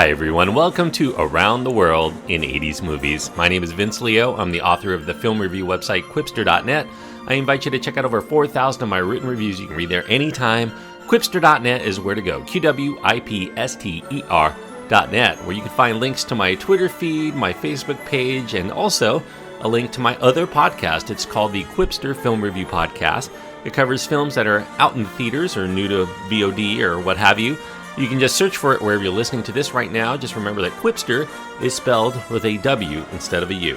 Hi everyone, welcome to Around the World in 80s Movies. My name is Vince Leo. I'm the author of the film review website Quipster.net. I invite you to check out over 4,000 of my written reviews. You can read there anytime. Quipster.net is where to go. QWIPSTER.net, where you can find links to my Twitter feed, my Facebook page, and also a link to my other podcast. It's called the Quipster Film Review Podcast. It covers films that are out in the theaters or new to VOD or what have you. You can just search for it wherever you're listening to this right now. Just remember that Quipster is spelled with a W instead of a U.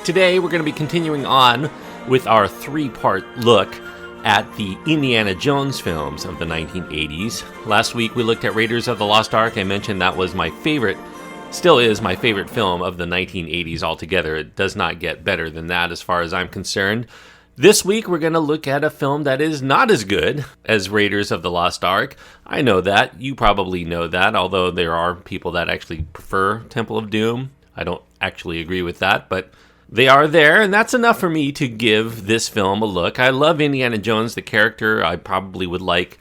Today, we're going to be continuing on with our three-part look at the Indiana Jones films of the 1980s. Last week, we looked at Raiders of the Lost Ark. I mentioned that was my favorite, still is my favorite film of the 1980s altogether. It does not get better than that as far as I'm concerned. This week, we're going to look at a film that is not as good as Raiders of the Lost Ark. I know that. You probably know that, although there are people that actually prefer Temple of Doom. I don't actually agree with that, but they are there, and that's enough for me to give this film a look. I love Indiana Jones, the character. I probably would like,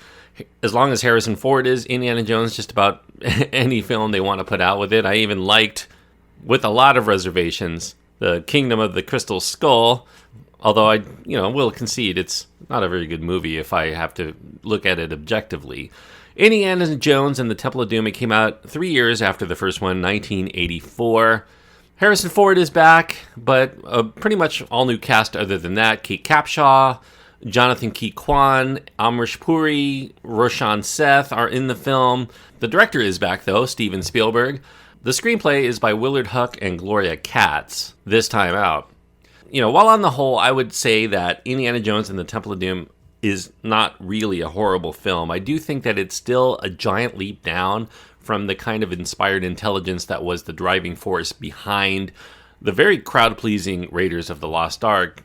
as long as Harrison Ford is Indiana Jones, just about any film they want to put out with it. I even liked, with a lot of reservations, The Kingdom of the Crystal Skull. Although I, will concede it's not a very good movie if I have to look at it objectively. Indiana Jones and the Temple of Doom, it came out 3 years after the first one, 1984. Harrison Ford is back, but pretty much all new cast other than that. Capshaw, Jonathan Ke Quan, Amrish Puri, Roshan Seth are in the film. The director is back, though, Steven Spielberg. The screenplay is by Willard Huck and Gloria Katz, this time out. While on the whole, I would say that Indiana Jones and the Temple of Doom is not really a horrible film. I do think that it's still a giant leap down from the kind of inspired intelligence that was the driving force behind the very crowd-pleasing Raiders of the Lost Ark.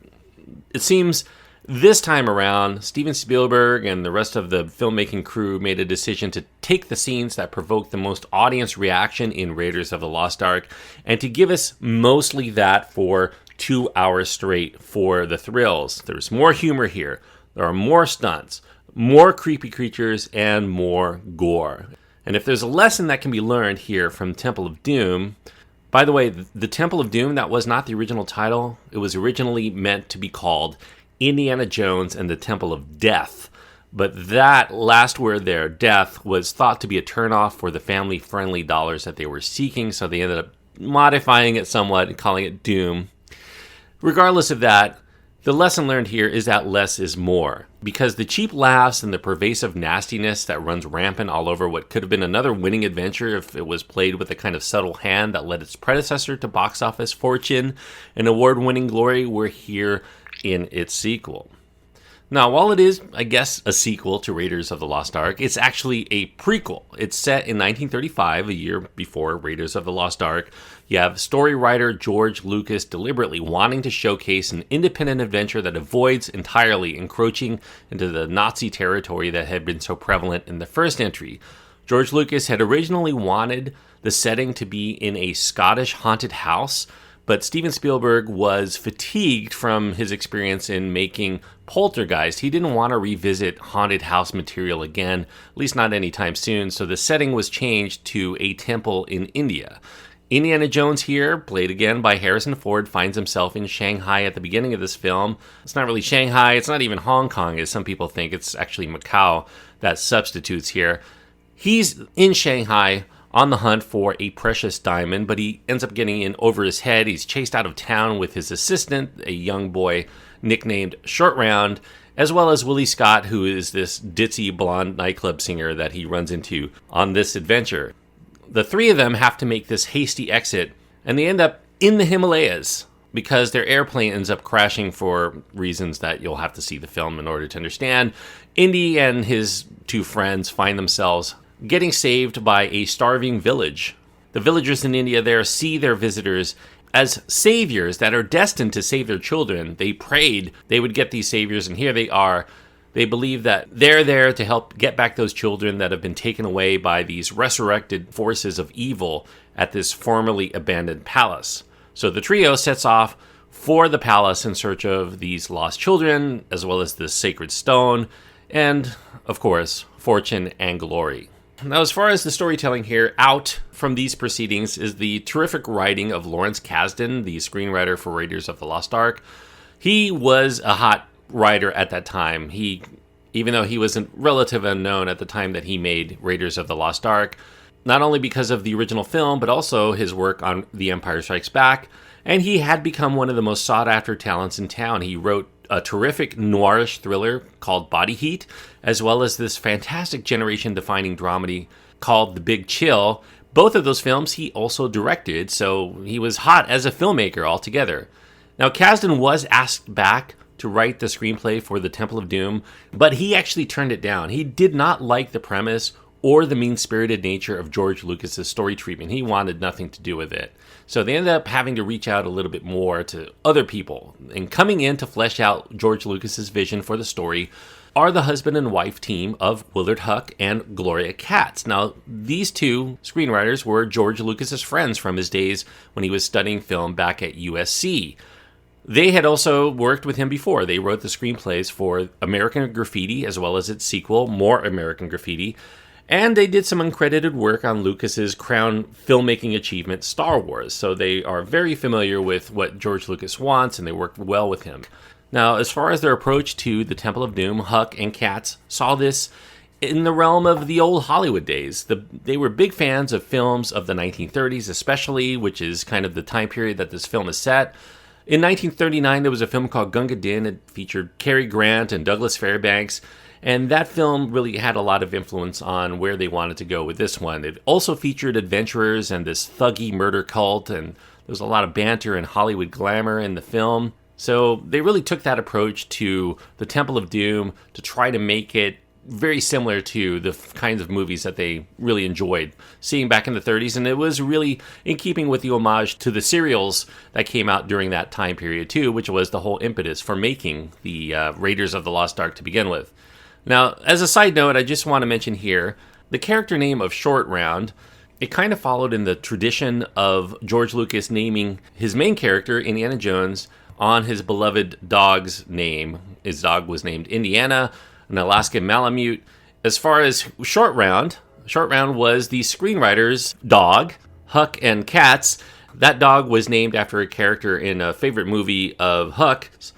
It seems this time around, Steven Spielberg and the rest of the filmmaking crew made a decision to take the scenes that provoked the most audience reaction in Raiders of the Lost Ark and to give us mostly that for 2 hours straight for the thrills. There's more humor here. There are more stunts, more creepy creatures, and more gore. And if there's a lesson that can be learned here from Temple of Doom, by the way, the Temple of Doom, that was not the original title. It was originally meant to be called Indiana Jones and the Temple of Death. But that last word there, death, was thought to be a turnoff for the family-friendly dollars that they were seeking, so they ended up modifying it somewhat and calling it Doom. Regardless of that, the lesson learned here is that less is more, because the cheap laughs and the pervasive nastiness that runs rampant all over what could have been another winning adventure if it was played with the kind of subtle hand that led its predecessor to box office fortune and award-winning glory were here in its sequel. Now, while it is, I guess, a sequel to Raiders of the Lost Ark, it's actually a prequel. It's set in 1935, a year before Raiders of the Lost Ark. You have story writer George Lucas deliberately wanting to showcase an independent adventure that avoids entirely encroaching into the Nazi territory that had been so prevalent in the first entry. George Lucas had originally wanted the setting to be in a Scottish haunted house, but Steven Spielberg was fatigued from his experience in making Poltergeist. He didn't want to revisit haunted house material again, at least not anytime soon, so the setting was changed to a temple in India. Indiana Jones here, played again by Harrison Ford, finds himself in Shanghai at the beginning of this film. It's not really Shanghai, it's not even Hong Kong, as some people think. It's actually Macau that substitutes here. He's in Shanghai on the hunt for a precious diamond, but he ends up getting in over his head. He's chased out of town with his assistant, a young boy nicknamed Short Round, as well as Willie Scott, who is this ditzy blonde nightclub singer that he runs into on this adventure. The three of them have to make this hasty exit, and they end up in the Himalayas because their airplane ends up crashing for reasons that you'll have to see the film in order to understand. Indy and his two friends find themselves getting saved by a starving village. The villagers in India there see their visitors as saviors that are destined to save their children. They prayed they would get these saviors, and here they are. They believe that they're there to help get back those children that have been taken away by these resurrected forces of evil at this formerly abandoned palace. So the trio sets off for the palace in search of these lost children, as well as this sacred stone, and, of course, fortune and glory. Now, as far as the storytelling here, out from these proceedings is the terrific writing of Lawrence Kasdan, the screenwriter for Raiders of the Lost Ark. He was a hot writer at that time. Even though he was a relative unknown at the time that he made Raiders of the Lost Ark, not only because of the original film, but also his work on The Empire Strikes Back, and he had become one of the most sought-after talents in town. He wrote a terrific noirish thriller called Body Heat, as well as this fantastic generation-defining dramedy called The Big Chill. Both of those films he also directed, so he was hot as a filmmaker altogether. Now, Kasdan was asked back to write the screenplay for The Temple of Doom, but he actually turned it down. He did not like the premise or the mean-spirited nature of George Lucas's story treatment. He wanted nothing to do with it. So they ended up having to reach out a little bit more to other people. And coming in to flesh out George Lucas's vision for the story are the husband and wife team of Willard Huck and Gloria Katz. Now, these two screenwriters were George Lucas's friends from his days when he was studying film back at USC. They had also worked with him before. They wrote the screenplays for American Graffiti as well as its sequel, More American Graffiti. And they did some uncredited work on Lucas's crown filmmaking achievement, Star Wars. So they are very familiar with what George Lucas wants, and they worked well with him. Now, as far as their approach to the Temple of Doom, Huck and Katz saw this in the realm of the old Hollywood days. They were big fans of films of the 1930s, especially, which is kind of the time period that this film is set. In 1939, there was a film called Gunga Din. It featured Cary Grant and Douglas Fairbanks. And that film really had a lot of influence on where they wanted to go with this one. It also featured adventurers and this thuggy murder cult, and there was a lot of banter and Hollywood glamour in the film. So they really took that approach to the Temple of Doom to try to make it very similar to the kinds of movies that they really enjoyed seeing back in the 30s. And it was really in keeping with the homage to the serials that came out during that time period too, which was the whole impetus for making the Raiders of the Lost Ark to begin with. Now, as a side note, I just want to mention here, the character name of Short Round, it kind of followed in the tradition of George Lucas naming his main character, Indiana Jones, on his beloved dog's name. His dog was named Indiana, an Alaskan Malamute. As far as Short Round was the screenwriter's dog, Huck and Katz. That dog was named after a character in a favorite movie of Huck's,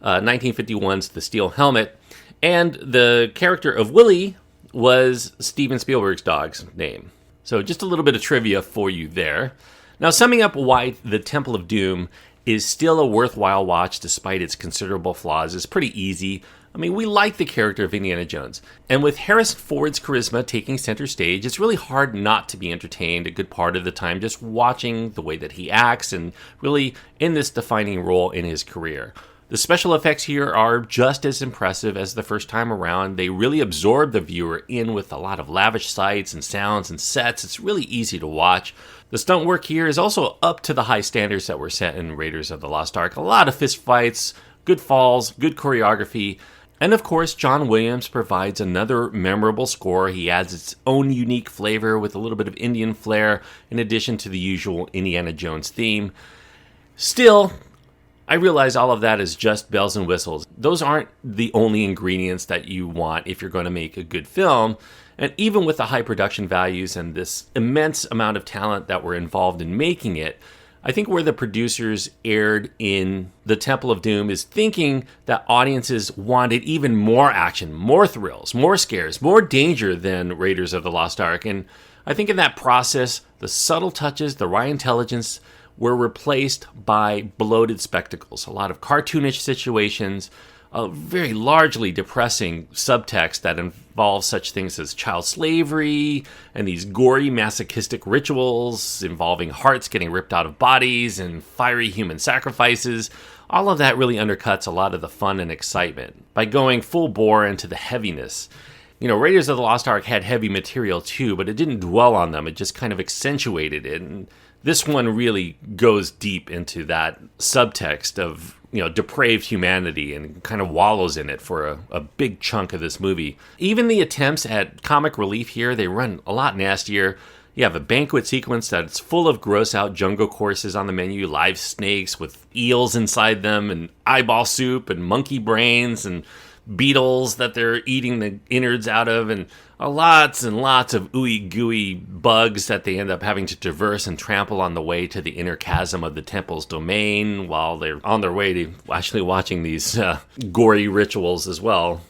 1951's The Steel Helmet. And the character of Willie was Steven Spielberg's dog's name. So just a little bit of trivia for you there. Now, summing up why The Temple of Doom is still a worthwhile watch despite its considerable flaws is pretty easy. I mean, we like the character of Indiana Jones. And with Harrison Ford's charisma taking center stage, it's really hard not to be entertained a good part of the time just watching the way that he acts and really in this defining role in his career. The special effects here are just as impressive as the first time around. They really absorb the viewer in with a lot of lavish sights and sounds and sets. It's really easy to watch. The stunt work here is also up to the high standards that were set in Raiders of the Lost Ark. A lot of fist fights, good falls, good choreography. And of course, John Williams provides another memorable score. He adds its own unique flavor with a little bit of Indian flair in addition to the usual Indiana Jones theme. Still, I realize all of that is just bells and whistles. Those aren't the only ingredients that you want if you're going to make a good film. And even with the high production values and this immense amount of talent that were involved in making it, I think where the producers erred in The Temple of Doom is thinking that audiences wanted even more action, more thrills, more scares, more danger than Raiders of the Lost Ark. And I think in that process, the subtle touches, the wry intelligence, were replaced by bloated spectacles. A lot of cartoonish situations, a very largely depressing subtext that involves such things as child slavery and these gory masochistic rituals involving hearts getting ripped out of bodies and fiery human sacrifices. All of that really undercuts a lot of the fun and excitement by going full bore into the heaviness. You know, Raiders of the Lost Ark had heavy material too, but it didn't dwell on them. It just kind of accentuated it. And this one really goes deep into that subtext of, you know, depraved humanity and kind of wallows in it for a big chunk of this movie. Even the attempts at comic relief here, they run a lot nastier. You have a banquet sequence that's full of gross-out jungle courses on the menu, live snakes with eels inside them, and eyeball soup and monkey brains, and beetles that they're eating the innards out of, and lots and lots of ooey gooey bugs that they end up having to traverse and trample on the way to the inner chasm of the temple's domain while they're on their way to actually watching these gory rituals as well.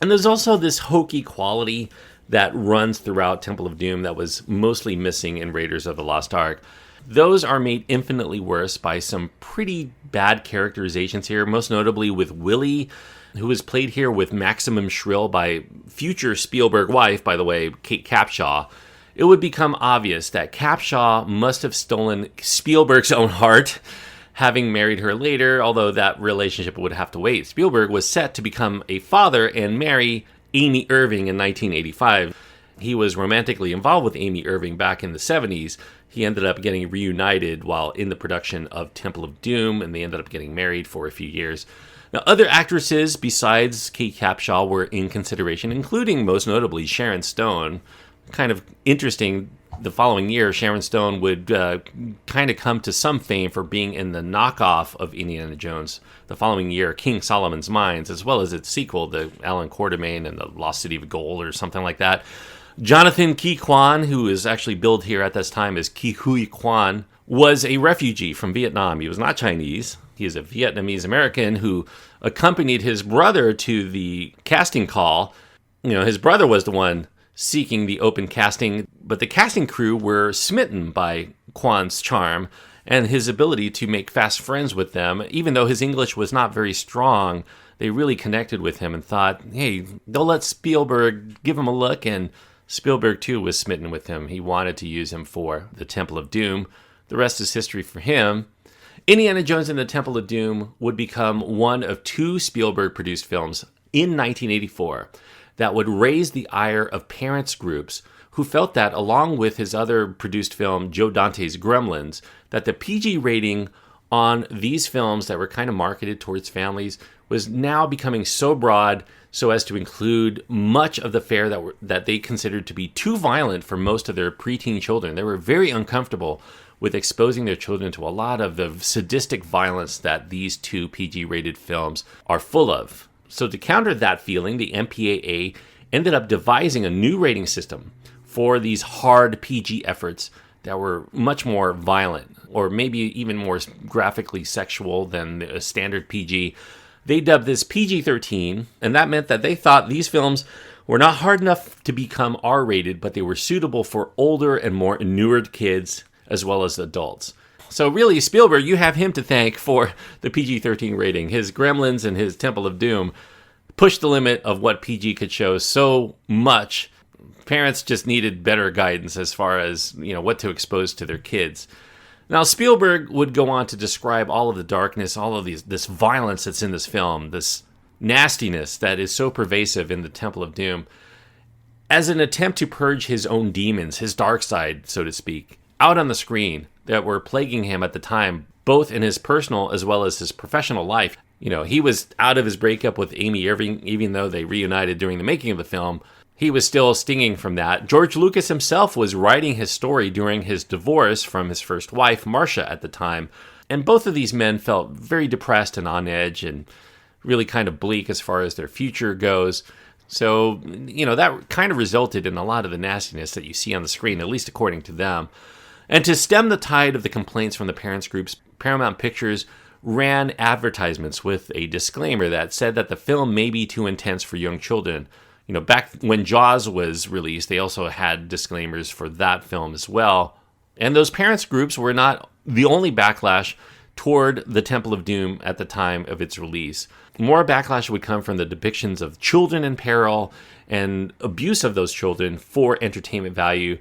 And there's also this hokey quality that runs throughout Temple of Doom that was mostly missing in Raiders of the Lost Ark. Those are made infinitely worse by some pretty bad characterizations here, most notably with Willie, who was played here with maximum shrill by future Spielberg wife, by the way, Capshaw. It would become obvious that Capshaw must have stolen Spielberg's own heart, having married her later, although that relationship would have to wait. Spielberg was set to become a father and marry Amy Irving in 1985. He was romantically involved with Amy Irving back in the 70s. He ended up getting reunited while in the production of Temple of Doom, and they ended up getting married for a few years. Now, other actresses besides Kate Capshaw were in consideration, including most notably Sharon Stone. Kind of interesting, the following year, Sharon Stone would kind of come to some fame for being in the knockoff of Indiana Jones. The following year, King Solomon's Mines, as well as its sequel, the Alan Quartermain and the Lost City of Gold or something like that. Jonathan Ke Quan, who is actually billed here at this time as Ke Quan, was a refugee from Vietnam. He was not Chinese. He is a Vietnamese American who accompanied his brother to the casting call. You know, his brother was the one seeking the open casting, but the casting crew were smitten by Quan's charm and his ability to make fast friends with them. Even though his English was not very strong, they really connected with him and thought, hey, they'll let Spielberg give him a look, and Spielberg too was smitten with him. He wanted to use him for the Temple of Doom. The rest is history for him. Indiana Jones and the Temple of Doom would become one of two Spielberg-produced films in 1984 that would raise the ire of parents groups who felt that, along with his other produced film, Joe Dante's Gremlins, that the PG rating on these films that were kind of marketed towards families was now becoming so broad so as to include much of the fare that they considered to be too violent for most of their preteen children. They were very uncomfortable with exposing their children to a lot of the sadistic violence that these two PG-rated films are full of. So to counter that feeling, the MPAA ended up devising a new rating system for these hard PG efforts that were much more violent, or maybe even more graphically sexual than a standard PG. They dubbed this PG-13, and that meant that they thought these films were not hard enough to become R-rated, but they were suitable for older and more inured kids as well as adults. So really, Spielberg, you have him to thank for the PG-13 rating. His Gremlins and his Temple of Doom pushed the limit of what PG could show so much. Parents just needed better guidance as far as, what to expose to their kids. Now, Spielberg would go on to describe all of the darkness, all of this violence that's in this film, this nastiness that is so pervasive in the Temple of Doom, as an attempt to purge his own demons, his dark side, so to speak, out on the screen that were plaguing him at the time, both in his personal as well as his professional life. He was out of his breakup with Amy Irving, even though they reunited during the making of the film. He was still stinging from that. George Lucas himself was writing his story during his divorce from his first wife, Marcia, at the time. And both of these men felt very depressed and on edge and really kind of bleak as far as their future goes. So, that kind of resulted in a lot of the nastiness that you see on the screen, at least according to them. And to stem the tide of the complaints from the parents groups, Paramount Pictures ran advertisements with a disclaimer that said that the film may be too intense for young children. Back when Jaws was released, they also had disclaimers for that film as well. And those parents groups were not the only backlash toward the Temple of Doom at the time of its release. More backlash would come from the depictions of children in peril and abuse of those children for entertainment value,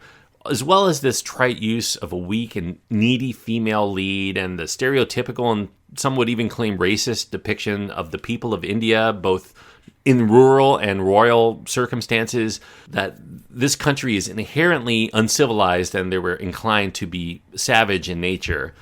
as well as this trite use of a weak and needy female lead and the stereotypical, and some would even claim racist, depiction of the people of India, both in rural and royal circumstances, that this country is inherently uncivilized and they were inclined to be savage in nature.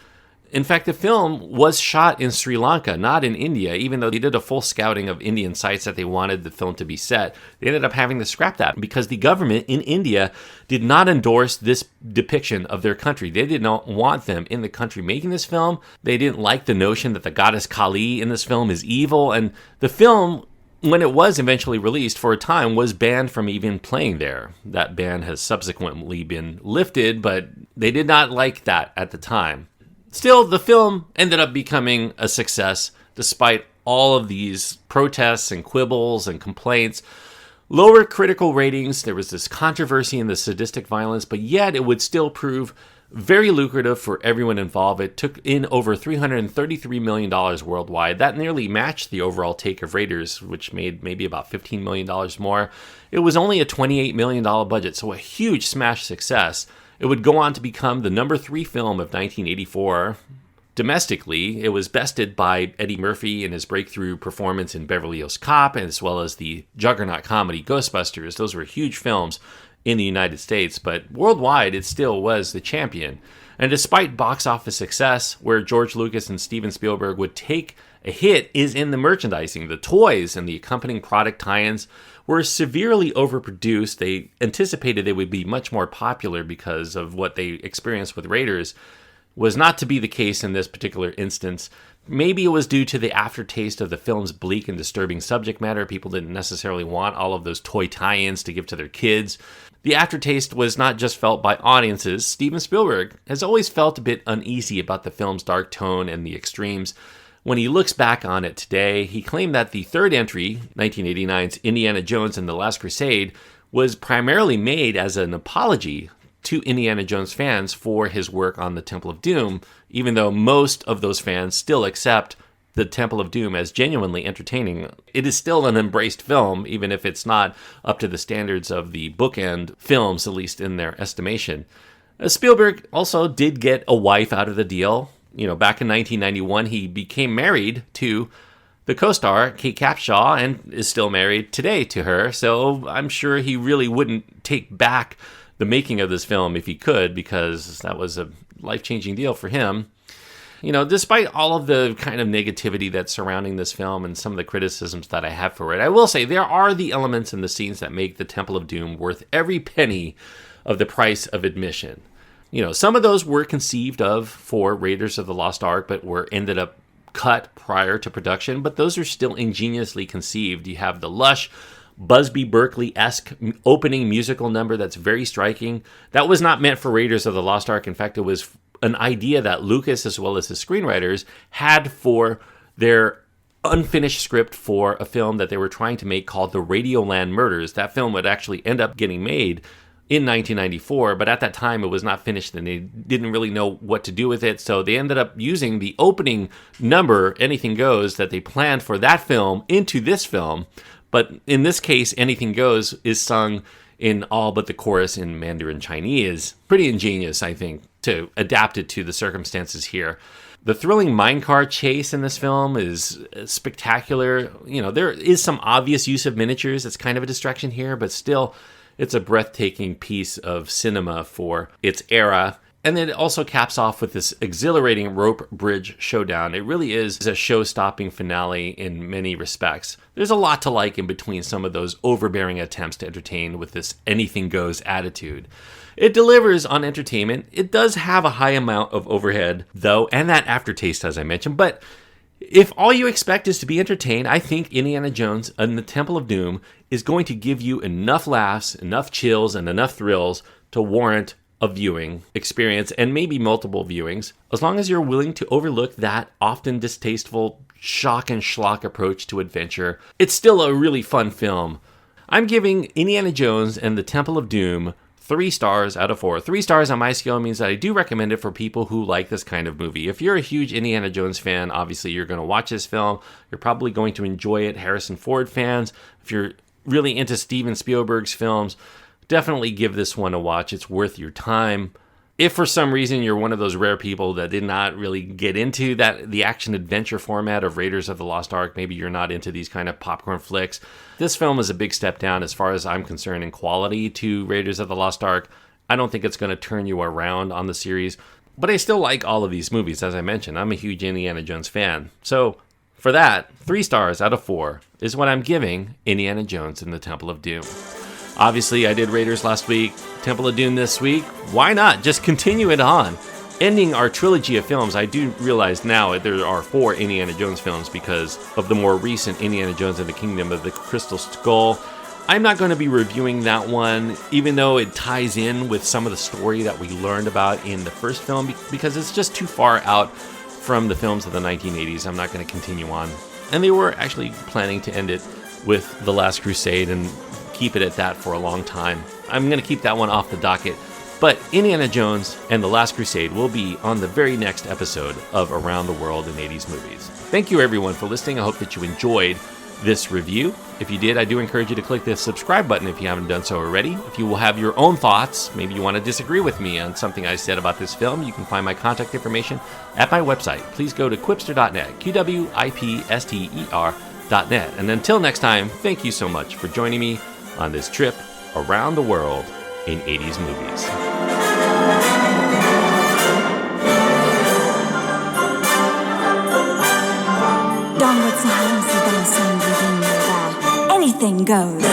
In fact, the film was shot in Sri Lanka, not in India, even though they did a full scouting of Indian sites that they wanted the film to be set. They ended up having to scrap that because the government in India did not endorse this depiction of their country. They did not want them in the country making this film. They didn't like the notion that the goddess Kali in this film is evil, and the film when it was eventually released, for a time was banned from even playing there. That ban has subsequently been lifted, but they did not like that at the time. Still, the film ended up becoming a success despite all of these protests and quibbles and complaints. Lower critical ratings, there was this controversy in the sadistic violence, but yet it would still prove very lucrative for everyone involved. It took in over $333 million worldwide. That nearly matched the overall take of Raiders, which made maybe about $15 million more. It was only a $28 million budget, so a huge smash success. It would go on to become the number 3 film of 1984. Domestically, it was bested by Eddie Murphy in his breakthrough performance in Beverly Hills Cop, as well as the juggernaut comedy Ghostbusters. Those were huge films in the United States, but worldwide it still was the champion. And despite box office success, where George Lucas and Steven Spielberg would take a hit is in the merchandising. The toys and the accompanying product tie-ins were severely overproduced. They anticipated they would be much more popular because of what they experienced with Raiders. Was not to be the case in this particular instance. Maybe it was due to the aftertaste of the film's bleak and disturbing subject matter. People didn't necessarily want all of those toy tie-ins to give to their kids. The aftertaste was not just felt by audiences. Steven Spielberg has always felt a bit uneasy about the film's dark tone and the extremes. When he looks back on it today, he claimed that the third entry, 1989's Indiana Jones and the Last Crusade, was primarily made as an apology to Indiana Jones fans for his work on the Temple of Doom, even though most of those fans still accept the Temple of Doom as genuinely entertaining. It is still an embraced film, even if it's not up to the standards of the bookend films, at least in their estimation. Spielberg also did get a wife out of the deal. Back in 1991, he became married to the co-star, Ke Capshaw, and is still married today to her, so I'm sure he really wouldn't take back the making of this film if he could, because that was a life-changing deal for him. Despite all of the kind of negativity that's surrounding this film and some of the criticisms that I have for it, I will say there are the elements and the scenes that make the Temple of Doom worth every penny of the price of admission. Some of those were conceived of for Raiders of the Lost Ark, but ended up cut prior to production, but those are still ingeniously conceived. You have the lush, Busby Berkeley-esque opening musical number that's very striking. That was not meant for Raiders of the Lost Ark. In fact, it was an idea that Lucas, as well as his screenwriters, had for their unfinished script for a film that they were trying to make called The Radioland Murders. That film would actually end up getting made in 1994, but at that time it was not finished and they didn't really know what to do with it, so they ended up using the opening number, Anything Goes, that they planned for that film into this film. But in this case, Anything Goes is sung in all but the chorus in Mandarin Chinese. Pretty ingenious, I think, to adapt it to the circumstances here. The thrilling minecart chase in this film is spectacular. There is some obvious use of miniatures. It's kind of a distraction here, but still, it's a breathtaking piece of cinema for its era. And then it also caps off with this exhilarating rope bridge showdown. It really is a show-stopping finale in many respects. There's a lot to like in between some of those overbearing attempts to entertain with this anything goes attitude. It delivers on entertainment. It does have a high amount of overhead, though, and that aftertaste, as I mentioned. But if all you expect is to be entertained, I think Indiana Jones and the Temple of Doom is going to give you enough laughs, enough chills, and enough thrills to warrant a viewing experience, and maybe multiple viewings, as long as you're willing to overlook that often distasteful shock and schlock approach to adventure. It's still a really fun film. I'm giving Indiana Jones and the Temple of Doom 3 stars out of 4. 3 stars on my scale means that I do recommend it for people who like this kind of movie. If you're a huge Indiana Jones fan, obviously you're going to watch this film. You're probably going to enjoy it. Harrison Ford fans, if you're really into Steven Spielberg's films, definitely give this one a watch. It's worth your time. If for some reason you're one of those rare people that did not really get into the action-adventure format of Raiders of the Lost Ark, maybe you're not into these kind of popcorn flicks, this film is a big step down as far as I'm concerned in quality to Raiders of the Lost Ark. I don't think it's going to turn you around on the series, but I still like all of these movies. As I mentioned, I'm a huge Indiana Jones fan. So for that, 3 stars out of 4 is what I'm giving Indiana Jones and the Temple of Doom. Obviously, I did Raiders last week, Temple of Doom this week. Why not? Just continue it on. ending our trilogy of films, I do realize now there are 4 Indiana Jones films because of the more recent Indiana Jones and the Kingdom of the Crystal Skull. I'm not going to be reviewing that one, even though it ties in with some of the story that we learned about in the first film, because it's just too far out from the films of the 1980s. I'm not going to continue on. And they were actually planning to end it with The Last Crusade and keep it at that for a long time. I'm going to keep that one off the docket. But Indiana Jones and The Last Crusade will be on the very next episode of Around the World in 80s Movies. Thank you everyone for listening. I hope that you enjoyed this review. If you did, I do encourage you to click the subscribe button if you haven't done so already. If you will have your own thoughts, maybe you want to disagree with me on something I said about this film, you can find my contact information at my website. Please go to quipster.net, QWIPSTER.net. And until next time, thank you so much for joining me on this trip around the world in 80s movies. Anything goes.